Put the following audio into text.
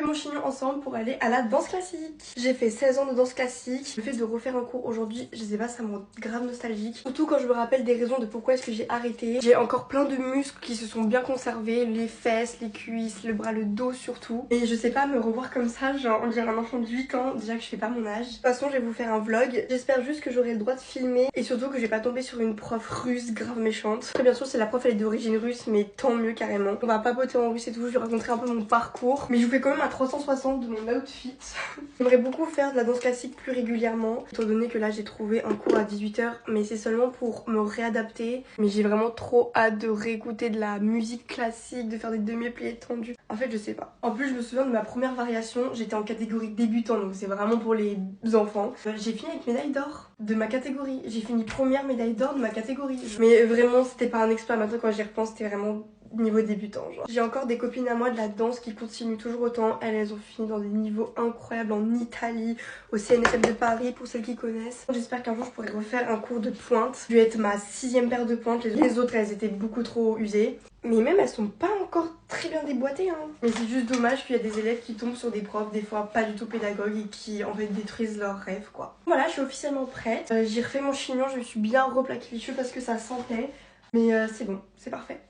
mon chignon ensemble pour aller à la danse classique. J'ai fait 16 ans de danse classique. Le fait de refaire un cours aujourd'hui, je sais pas, ça me rend grave nostalgique. Surtout quand je me rappelle des raisons de pourquoi est-ce que j'ai arrêté. J'ai encore plein de muscles qui se sont bien conservés, les fesses, les cuisses, le bras, le dos surtout. Et je sais pas, me revoir comme ça, genre on dirait un enfant de 8 ans, déjà que je fais pas mon âge. De toute façon, je vais vous faire un vlog. J'espère juste que j'aurai le droit de filmer et surtout que je vais pas tomber sur une prof russe grave méchante. Après bien sûr, c'est la prof, elle est d'origine russe, mais tant mieux carrément. On va papoter en russe et tout, je vais raconter un peu mon parcours. Mais je vous fais quand même un 360 de mon outfit. J'aimerais beaucoup faire de la danse classique plus régulièrement, étant donné que là j'ai trouvé un cours à 18 h, mais c'est seulement pour me réadapter. Mais j'ai vraiment trop hâte de réécouter de la musique classique, de faire des demi-pliés tendus. En fait, je sais pas. En plus, je me souviens de ma première variation, j'étais en catégorie débutant, donc c'est vraiment pour les enfants. J'ai fini avec médaille d'or de ma catégorie. J'ai fini première médaille d'or de ma catégorie. Mais vraiment, c'était pas un exploit. Maintenant, quand j'y repense, c'était vraiment niveau débutant, genre. J'ai encore des copines à moi de la danse qui continuent toujours autant. Elles ont fini dans des niveaux incroyables en Italie, au CNSM de Paris pour celles qui connaissent. J'espère qu'un jour je pourrai refaire un cours de pointe. Je vais être ma 6e paire de pointes. Les autres, elles étaient beaucoup trop usées. Mais même elles sont pas encore très bien déboîtées, hein. Mais c'est juste dommage qu'il y a des élèves qui tombent sur des profs des fois pas du tout pédagogues et qui en fait détruisent leurs rêves, quoi. Voilà, je suis officiellement prête. J'ai refait mon chignon, je me suis bien replaqué les cheveux parce que ça sentait. Mais c'est bon, c'est parfait.